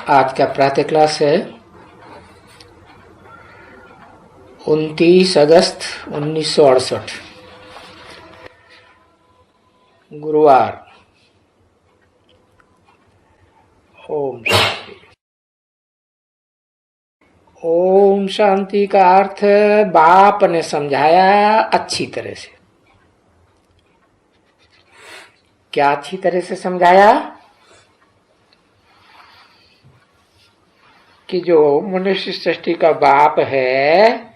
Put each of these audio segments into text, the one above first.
आज का प्रातः क्लास है 29 अगस्त 1968 गुरुवार। ओम शांति। ओम शांति का अर्थ बाप ने समझाया अच्छी तरह से। क्या अच्छी तरह से समझाया कि जो मनुष्य सृष्टि का बाप है,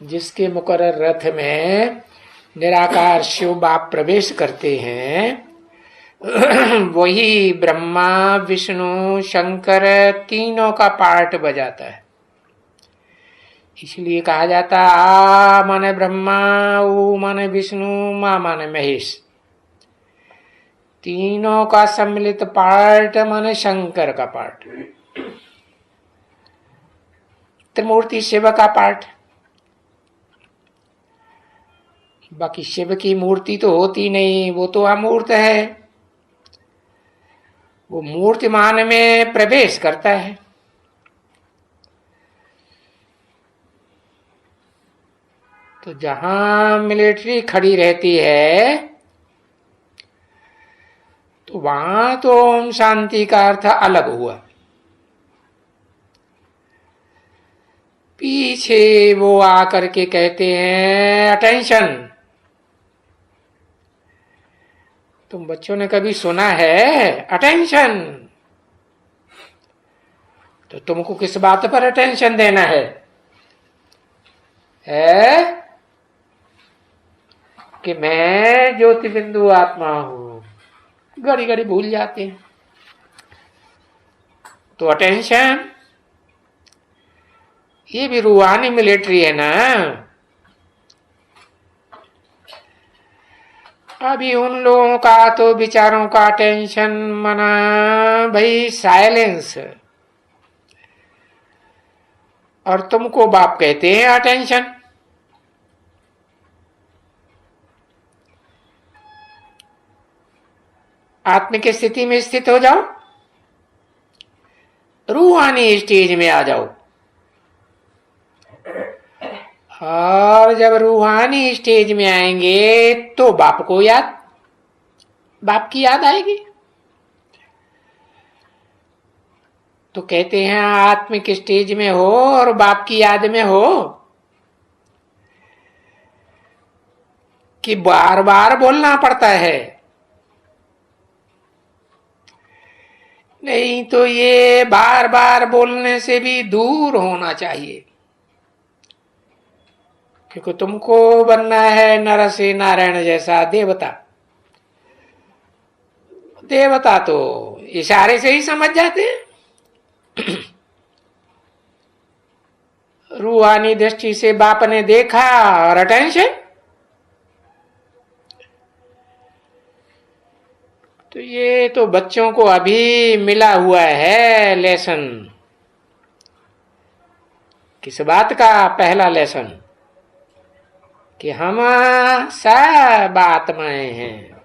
जिसके मुकर्रर रथ में निराकार शिव बाप प्रवेश करते हैं, वही ब्रह्मा विष्णु शंकर तीनों का पार्ट बजाता है। इसलिए कहा जाता आ माने ब्रह्मा, ऊ माने विष्णु, मां माने महेश। तीनों का सम्मिलित पार्ट माने शंकर का पार्ट, त्रिमूर्ति शिव का पार्ट। बाकी शिव की मूर्ति तो होती नहीं, वो तो अमूर्त है। वो मूर्तिमान में प्रवेश करता है। तो जहां मिलिट्री खड़ी रहती है तो वहां तो ओम शांति का अर्थ अलग हुआ। पीछे वो आकर के कहते हैं अटेंशन। तुम बच्चों ने कभी सुना है अटेंशन? तो तुमको किस बात पर अटेंशन देना है? कि मैं ज्योति बिंदु आत्मा हूं। घड़ी घड़ी भूल जाते हैं। तो अटेंशन ये भी रूहानी मिलिट्री है ना। अभी उन लोगों का तो विचारों का टेंशन मना भाई साइलेंस, और तुमको बाप कहते हैं अटेंशन। आत्मिक स्थिति में स्थित हो जाओ, रूहानी स्टेज में आ जाओ। और जब रूहानी स्टेज में आएंगे तो बाप को याद, बाप की याद आएगी। तो कहते हैं आत्मिक स्टेज में हो और बाप की याद में हो कि बार बार बोलना पड़ता है। नहीं तो ये बार बार बोलने से भी दूर होना चाहिए, क्योंकि तुमको बनना है नर से नारायण जैसा देवता। देवता तो इशारे से ही समझ जाते हैं। रूहानी दृष्टि से बाप ने देखा और अटेंशन। तो ये तो बच्चों को अभी मिला हुआ है लेसन। किस बात का? पहला लेसन कि हम सब आत्माएं हैं।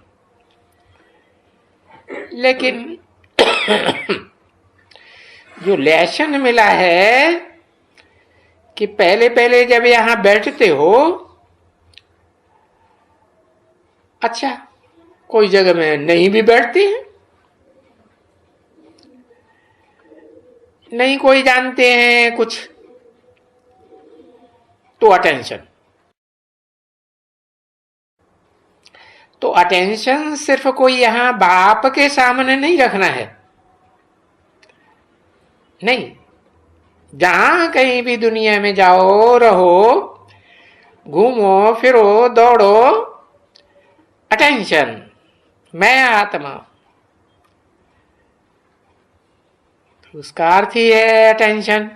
लेकिन जो लेसन मिला है कि पहले पहले जब यहां बैठते हो, अच्छा कोई जगह में नहीं भी बैठते हैं, नहीं कोई जानते हैं कुछ, तो अटेंशन। तो अटेंशन सिर्फ कोई यहां बाप के सामने नहीं रखना है। नहीं, जहां कहीं भी दुनिया में जाओ रहो, घूमो फिरो दौड़ो, अटेंशन मैं आत्मा। उसका अर्थ ही है अटेंशन।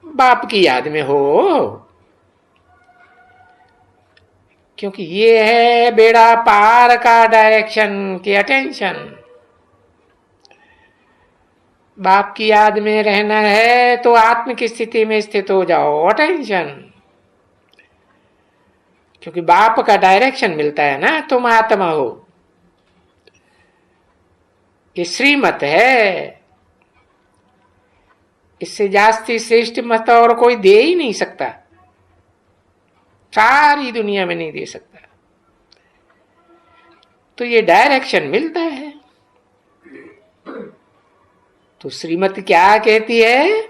बाप की याद में हो, क्योंकि ये है बेड़ा पार का डायरेक्शन की अटेंशन। बाप की याद में रहना है तो आत्मिक स्थिति में स्थित हो जाओ, अटेंशन। क्योंकि बाप का डायरेक्शन मिलता है ना, तुम आत्मा हो। ये श्रीमत है, इससे जास्ती श्रेष्ठ मत और कोई दे ही नहीं सकता, सारी दुनिया में नहीं दे सकता। तो ये डायरेक्शन मिलता है। तो श्रीमत क्या कहती है?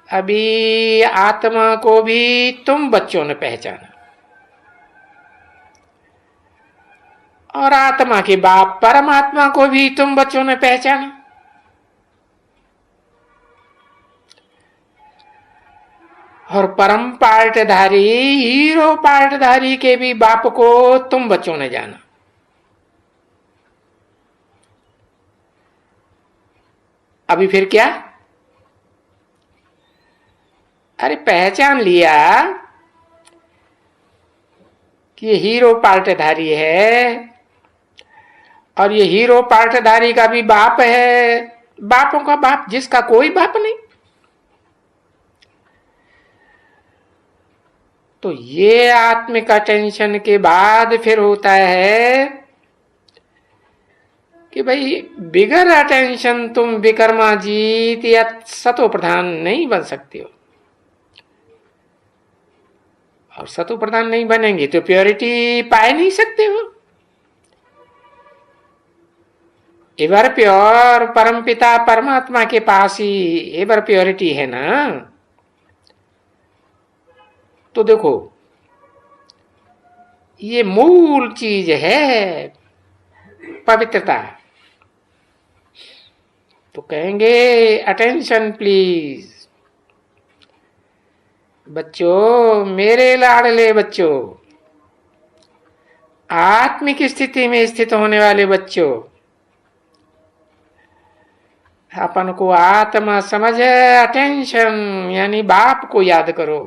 अभी आत्मा को भी तुम बच्चों ने पहचाना, और आत्मा के बाप परमात्मा को भी तुम बच्चों ने पहचाना। और परम पार्टधारी, हीरो पार्टधारी के भी बाप को तुम बच्चों ने जाना। अभी फिर क्या? अरे पहचान लिया कि ये हीरो पार्टधारी है, और ये हीरो पार्टधारी का भी बाप है, बापों का बाप जिसका कोई बाप नहीं। तो ये आत्मिक अटेंशन के बाद फिर होता है कि भाई बिगर अटेंशन तुम विकर्माजीत या सतो प्रधान नहीं बन सकते हो। और सतो प्रधान नहीं बनेंगे तो प्योरिटी पाए नहीं सकते हो। एवर प्योर परमपिता परमात्मा के पास ही एवर प्योरिटी है ना। तो देखो ये मूल चीज है पवित्रता। तो कहेंगे अटेंशन प्लीज। बच्चों, मेरे लाडले बच्चों, आत्मिक स्थिति में स्थित होने वाले बच्चों, अपन को आत्मा समझ, अटेंशन यानी बाप को याद करो,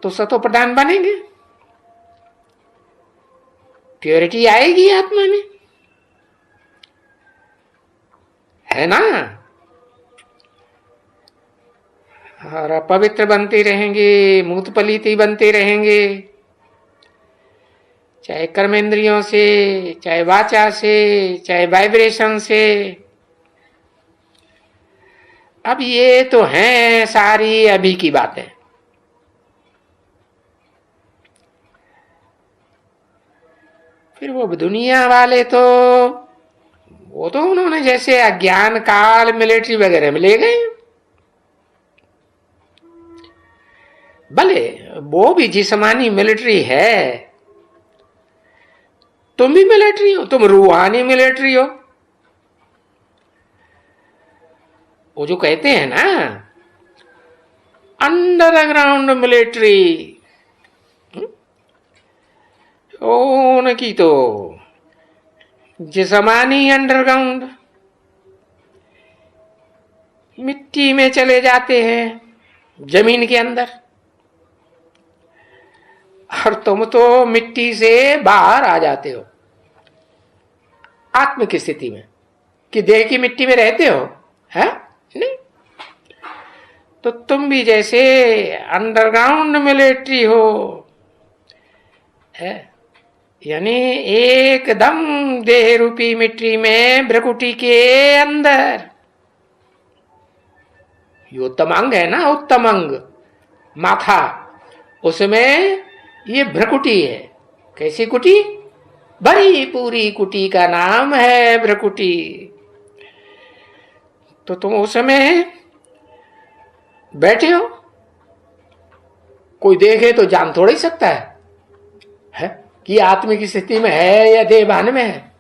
तो सतो प्रधान बनेंगे, प्योरिटी आएगी आत्मा में, है ना। और पवित्र बनते रहेंगे, मूत पलीति बनते रहेंगे, चाहे कर्मेंद्रियों से, चाहे वाचा से, चाहे वाइब्रेशन से। अब ये तो हैं सारी अभी की बातें। फिर वो दुनिया वाले तो वो तो उन्होंने जैसे अज्ञान काल मिलिट्री वगैरह में ले गए। भले वो भी जिस्मानी मिलिट्री है, तुम भी मिलिट्री हो, तुम रूहानी मिलिट्री हो। वो जो कहते हैं ना अंडरग्राउंड मिलिट्री, उनकी तो जिस्मानी अंडरग्राउंड, मिट्टी में चले जाते हैं, जमीन के अंदर। और तुम तो मिट्टी से बाहर आ जाते हो आत्म की स्थिति में, कि देह की मिट्टी में रहते हो, है नहीं। तो तुम भी जैसे अंडरग्राउंड मिलिट्री हो, है यानी एकदम देह रूपी मिट्टी में भ्रकुटी के अंदर। ये उत्तम अंग है ना, उत्तम अंग माथा, उसमें ये भ्रकुटी है। कैसी कुटी? बड़ी पूरी कुटी का नाम है भ्रकुटी। तो तुम उसमें बैठे हो, कोई देखे तो जान थोड़ा ही सकता है कि आत्मिक स्थिति में है या देहभान में है।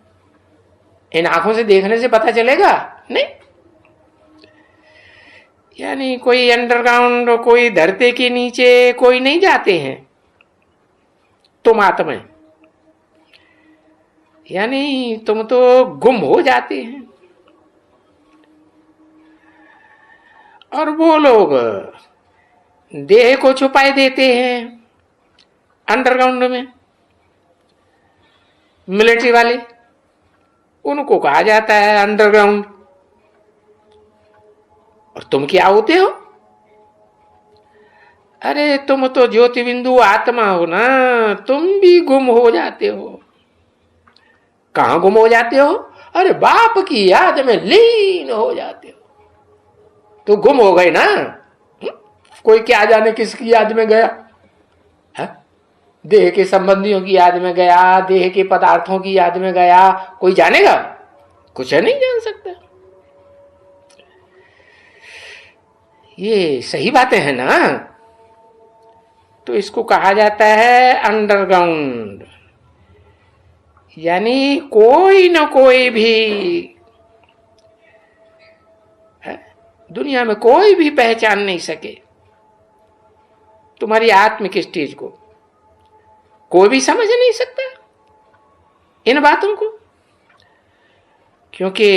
इन आंखों से देखने से पता चलेगा नहीं। यानी कोई अंडरग्राउंड, कोई धरती के नीचे कोई नहीं जाते हैं, तुम आत्मा, यानी तुम तो गुम हो जाते हैं। और वो लोग देह को छुपाए देते हैं अंडरग्राउंड में, मिलिट्री वाले, उनको कहा जाता है अंडरग्राउंड। और तुम क्या होते हो? अरे तुम तो ज्योति बिंदु आत्मा हो ना, तुम भी गुम हो जाते हो। कहां गुम हो जाते हो? अरे बाप की याद में लीन हो जाते हो। तो गुम हो गए ना। कोई क्या जाने किसकी याद में गया है? देह के संबंधियों की याद में गया, देह के पदार्थों की याद में गया, कोई जानेगा? कुछ नहीं जान सकता। ये सही बातें हैं ना। तो इसको कहा जाता है अंडरग्राउंड, यानी कोई न कोई भी है, दुनिया में कोई भी पहचान नहीं सके तुम्हारी आत्मिक स्टेज को। कोई भी समझ नहीं सकता इन बातों को, क्योंकि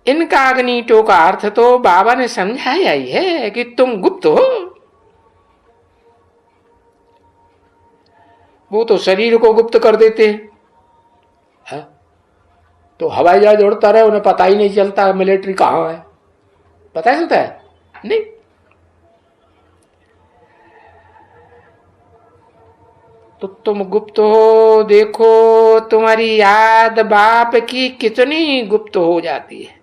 इनकॉग्निटो का अर्थ तो बाबा ने समझाया ही है कि तुम गुप्त हो। वो तो शरीर को गुप्त कर देते हैं, तो हवाई जहाज उड़ता रहे उन्हें पता ही नहीं चलता मिलिट्री कहां है, पता चलता है नहीं। तो तुम गुप्त हो। देखो तुम्हारी याद बाप की कितनी गुप्त हो जाती है।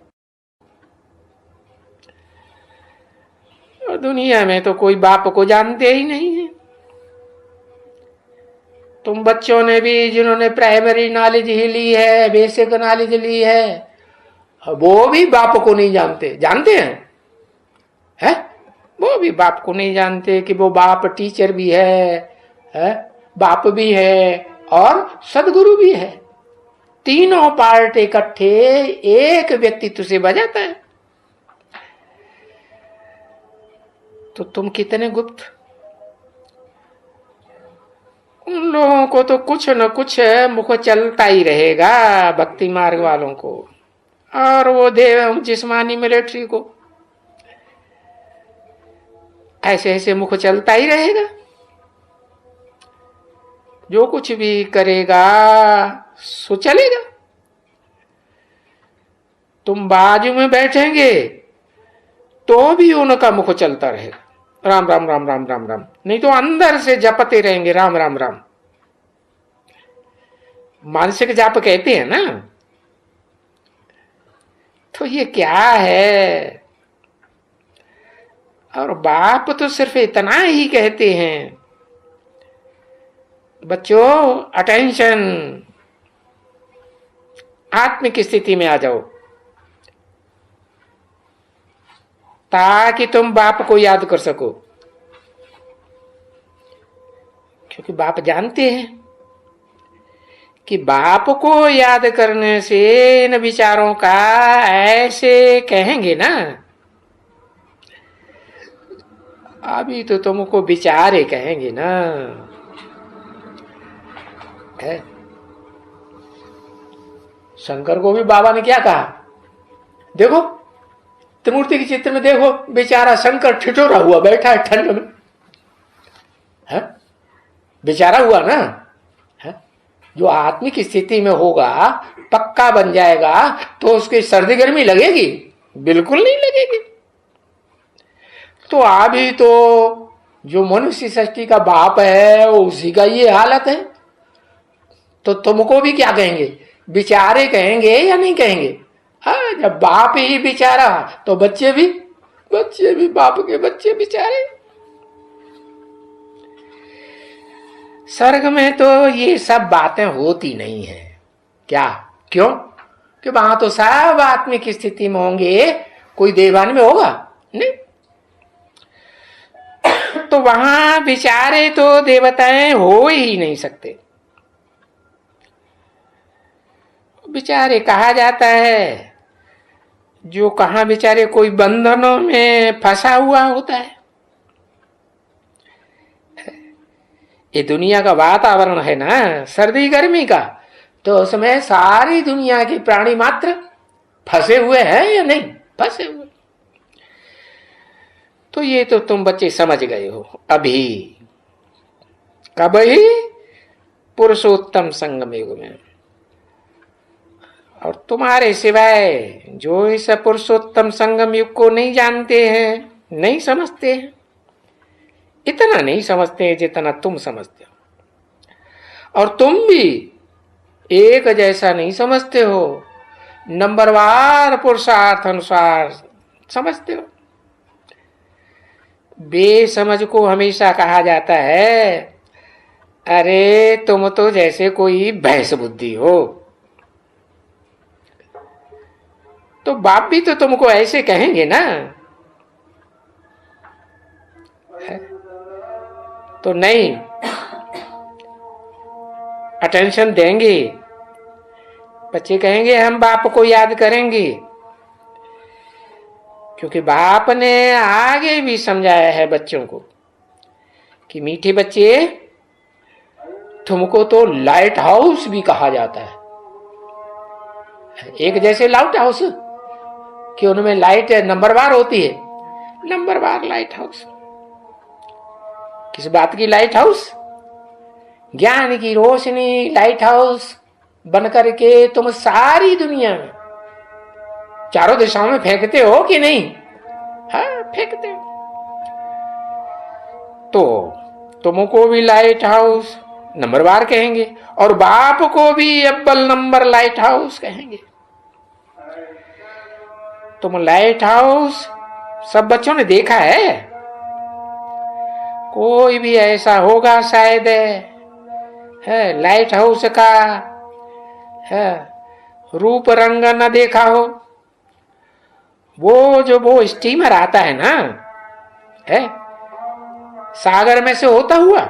और दुनिया में तो कोई बाप को जानते ही नहीं है। तुम बच्चों ने भी, जिन्होंने प्राइमरी नॉलेज ही ली है, बेसिक नॉलेज ली है, वो भी बाप को नहीं जानते। जानते हैं? वो भी बाप को नहीं जानते कि वो बाप टीचर भी है, बाप भी है और सदगुरु भी है। तीनों पार्ट इकट्ठे एक व्यक्तित्व से बजाता है। तो तुम कितने गुप्त। उन लोगों को तो कुछ न कुछ मुख चलता ही रहेगा, भक्ति मार्ग वालों को, और वो देव जिस्मानी मिलिट्री को ऐसे ऐसे मुख चलता ही रहेगा। जो कुछ भी करेगा सो चलेगा। तुम बाजू में बैठेंगे तो भी उनका मुख चलता रहेगा, राम राम राम राम राम राम, नहीं तो अंदर से जपते रहेंगे राम राम राम। मानसिक जाप कहते हैं ना। तो ये क्या है? और बाप तो सिर्फ इतना ही कहते हैं, बच्चों अटेंशन, आत्मिक स्थिति में आ जाओ, ताकि तुम बाप को याद कर सको। क्योंकि बाप जानते हैं कि बाप को याद करने से इन विचारों का ऐसे कहेंगे ना, अभी तो तुमको विचारे कहेंगे ना। है शंकर को भी बाबा ने क्या कहा? देखो त्रिमूर्ति के चित्र में देखो, बेचारा शंकर ठिठुरा हुआ बैठा है ठंड में, है बेचारा हुआ ना। है जो आत्मिक स्थिति में होगा, पक्का बन जाएगा, तो उसकी सर्दी गर्मी लगेगी? बिल्कुल नहीं लगेगी। तो अभी तो जो मनुष्य सृष्टि का बाप है उसी का ये हालत है। तो तुमको भी क्या कहेंगे? बेचारे कहेंगे या नहीं कहेंगे? हाँ, जब बाप ही बेचारा तो बच्चे भी बाप के बच्चे बेचारे। स्वर्ग में तो ये सब बातें होती नहीं है। क्या? क्यों? कि वहां तो सब आत्मिक स्थिति में होंगे, कोई देवान में होगा नहीं। तो वहां बेचारे तो देवताएं हो ही नहीं सकते। बेचारे कहा जाता है जो कहां बेचारे कोई बंधनों में फंसा हुआ होता है। ये दुनिया का वातावरण है ना, सर्दी गर्मी का, तो उसमें सारी दुनिया के प्राणी मात्र फंसे हुए हैं या नहीं? फंसे हुए। तो ये तो तुम बच्चे समझ गए हो अभी। कब ही? पुरुषोत्तम संगम युग में। और तुम्हारे सिवाय जो इस पुरुषोत्तम संगम युग को नहीं जानते हैं, नहीं समझते हैं, इतना नहीं समझते जितना तुम समझते हो। और तुम भी एक जैसा नहीं समझते हो, नंबरवार पुरुषार्थ अनुसार समझते हो। बेसमझ को हमेशा कहा जाता है, अरे तुम तो जैसे कोई भैंस बुद्धि हो। तो बाप भी तो तुमको ऐसे कहेंगे ना, तो नहीं अटेंशन देंगे। बच्चे कहेंगे हम बाप को याद करेंगे, क्योंकि बाप ने आगे भी समझाया है बच्चों को कि मीठे बच्चे, तुमको तो लाइट हाउस भी कहा जाता है। एक जैसे लाइट हाउस कि उनमें लाइट नंबरवार होती है, नंबरवार लाइट हाउस। किस बात की लाइट हाउस? ज्ञान की रोशनी लाइट हाउस बन करके तुम सारी दुनिया में चारों दिशाओं में फेंकते हो कि नहीं? हाँ, फेंकते हो। तो तुमको भी लाइट हाउस नंबरवार कहेंगे और बाप को भी अव्वल नंबर लाइट हाउस कहेंगे। तुम लाइट हाउस सब बच्चों ने देखा है? कोई भी ऐसा होगा शायद है लाइट हाउस का है रूप रंग न देखा हो। वो स्टीमर आता है ना, है सागर में से होता हुआ,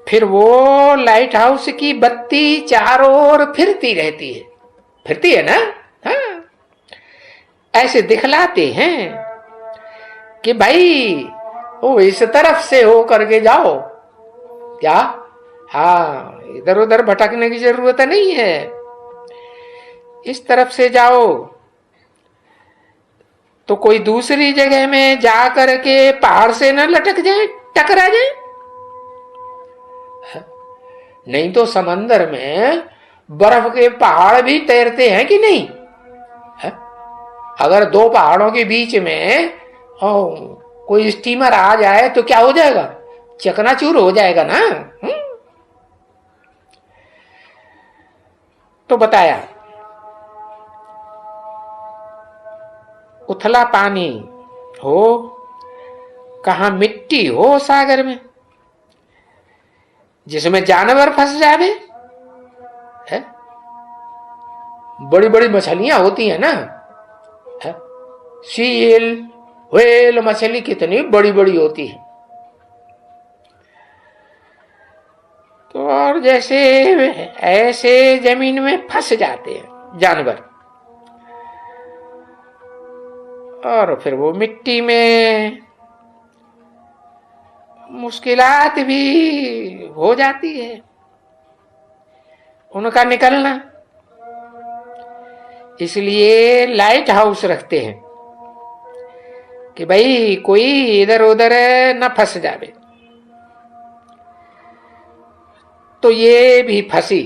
फिर वो लाइट हाउस की बत्ती चारों ओर फिरती रहती है ना। हाँ, ऐसे दिखलाते हैं कि भाई वो इस तरफ से हो करके जाओ। क्या? हाँ, इधर उधर भटकने की जरूरत नहीं है, इस तरफ से जाओ। तो कोई दूसरी जगह में जा करके पहाड़ से न लटक जाए, टकरा जाए। नहीं तो समंदर में बर्फ के पहाड़ भी तैरते हैं कि नहीं? है? अगर दो पहाड़ों के बीच में कोई स्टीमर आ जाए तो क्या हो जाएगा? चकनाचूर हो जाएगा ना। तो बताया उथला पानी हो, कहां मिट्टी हो सागर में जिसमें जानवर फंस जावे। है? बड़ी बड़ी मछलियां होती है ना, है? सील व्हेल मछली कितनी बड़ी बड़ी होती है। तो और जैसे ऐसे जमीन में फंस जाते हैं जानवर, और फिर वो मिट्टी में मुश्किलात भी हो जाती है उनका निकलना। इसलिए लाइट हाउस रखते हैं कि भाई कोई इधर उधर न फंस जावे। तो ये भी फंसी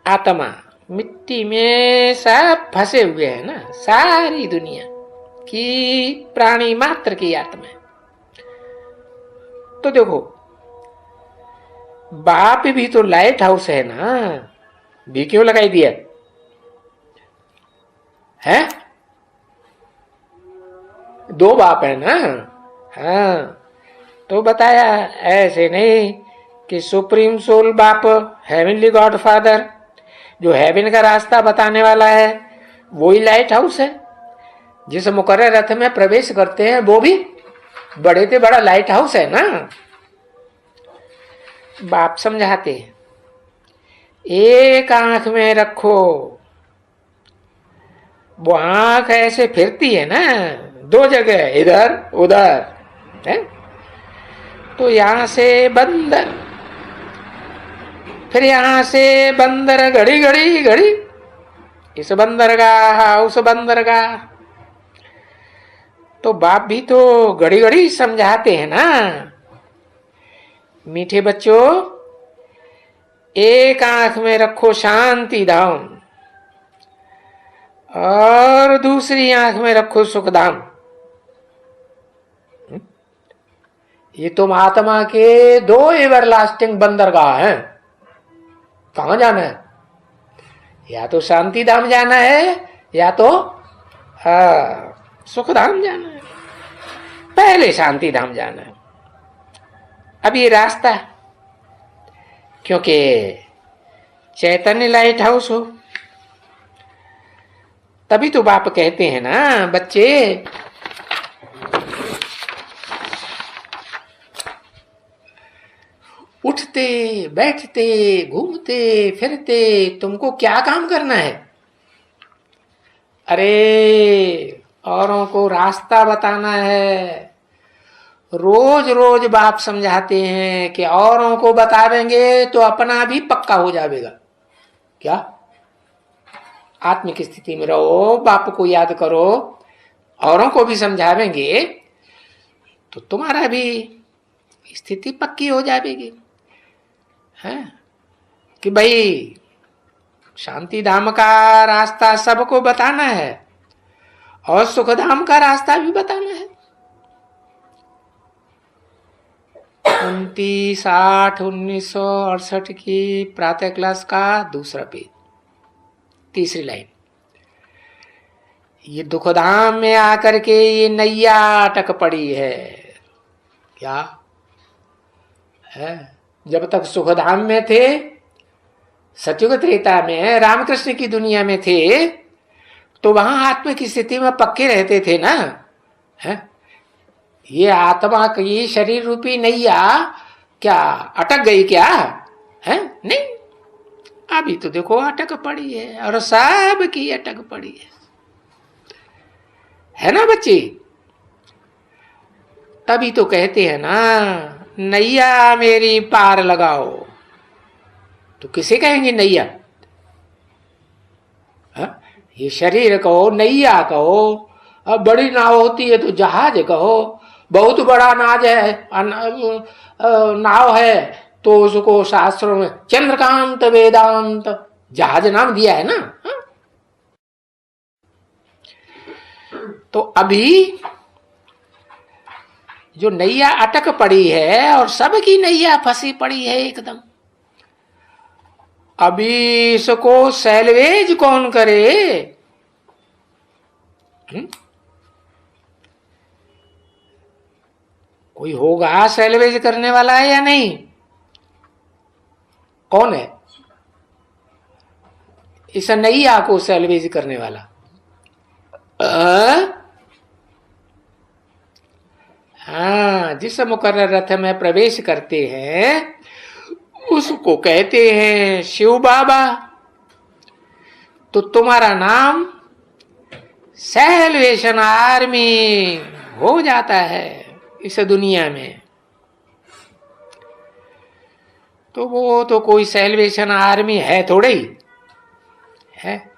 आत्मा मिट्टी में सब फंसे हुए हैं ना, सारी दुनिया की प्राणी मात्र की आत्मा। तो देखो बाप भी तो लाइट हाउस है ना, भी क्यों लगाई दिया है? दो बाप है ना। हाँ, तो बताया ऐसे नहीं कि सुप्रीम सोल बाप, हेवनली गॉड फादर, जो हेवन का रास्ता बताने वाला है, वही लाइट हाउस है। जिस मुकर्रर रथ में प्रवेश करते हैं वो भी बड़े से बड़ा लाइट हाउस है ना। बाप समझाते हैं, एक आंख में रखो। वो आंख ऐसे फिरती है ना दो जगह, इधर उधर है। तो यहां से बंदर, फिर यहां से बंदर, घड़ी घड़ी घड़ी इस बंदर का उस बंदर का। तो बाप भी तो घड़ी घड़ी समझाते हैं ना, मीठे बच्चों एक आंख में रखो शांति धाम और दूसरी आंख में रखो सुख धाम। ये तुम आत्मा के दो एवरलास्टिंग बंदरगाह हैं। कहां जाना है? या तो शांति धाम जाना है या तो सुख धाम जाना है। पहले शांति धाम जाना है। अब ये रास्ता है, क्योंकि चैतन्य लाइट हाउस हो, तभी तो बाप कहते हैं ना, बच्चे उठते बैठते घूमते फिरते तुमको क्या काम करना है? अरे औरों को रास्ता बताना है। रोज रोज बाप समझाते हैं कि औरों को बतावेंगे तो अपना भी पक्का हो जाएगा। क्या? आत्मिक स्थिति में रहो, बाप को याद करो, औरों को भी समझावेंगे तो तुम्हारा भी स्थिति पक्की हो जाएगी। है कि भाई शांति धाम का रास्ता सबको बताना है और सुख धाम का रास्ता भी बताना है। 29/8/1968 की प्रातः क्लास का दूसरा पेज, तीसरी लाइन। ये दुखधाम में आकर के ये नैया अटक पड़ी है। क्या है? जब तक सुखधाम में थे, सतयुग त्रेता में रामकृष्ण की दुनिया में थे, तो वहां आत्मा की स्थिति में पक्के रहते थे ना। है? ये आत्मा की शरीर रूपी नैया क्या अटक गई क्या? है? नहीं, अभी तो देखो अटक पड़ी है, और सब की अटक पड़ी है ना बच्चे? तभी तो कहते हैं ना, नैया मेरी पार लगाओ। तो किसे कहेंगे नैया? ये शरीर कहो, नैया कहो। अब बड़ी नाव होती है तो जहाज कहो। बहुत बड़ा नाज है, नाव है, तो उसको शास्त्रों में चंद्रकांत वेदांत जहाज नाम दिया है ना। तो अभी जो नैया अटक पड़ी है और सबकी नैया फंसी पड़ी है एकदम, अभी इसको सैलवेज कौन करे? कोई होगा सैलवेज करने वाला है या नहीं? कौन है इस नैया को सैलवेज करने वाला? हाँ, जिस मुकर्रर रथ में प्रवेश करते हैं उसको कहते हैं शिव बाबा। तो तुम्हारा नाम सैल्वेशन आर्मी हो जाता है इस दुनिया में। तो वो तो कोई सैल्वेशन आर्मी है थोड़े ही है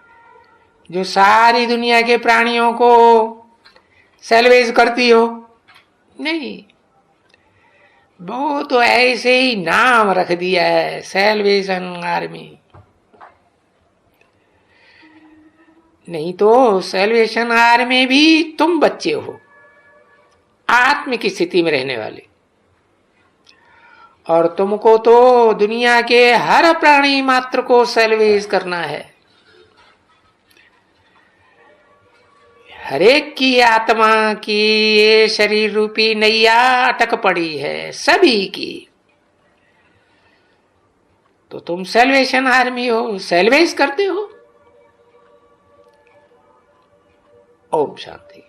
जो सारी दुनिया के प्राणियों को सैल्वेज करती हो। नहीं, वो तो ऐसे ही नाम रख दिया है सैल्वेशन आर्मी। नहीं तो सैल्वेशन आर्मी भी तुम बच्चे हो, आत्म की स्थिति में रहने वाले, और तुमको तो दुनिया के हर प्राणी मात्र को सैल्वेज करना है। हरेक की आत्मा की ये शरीर रूपी नैया अटक पड़ी है, सभी की। तो तुम सैल्वेशन आर्मी हो, सैल्वेज करते हो। ओम शांति।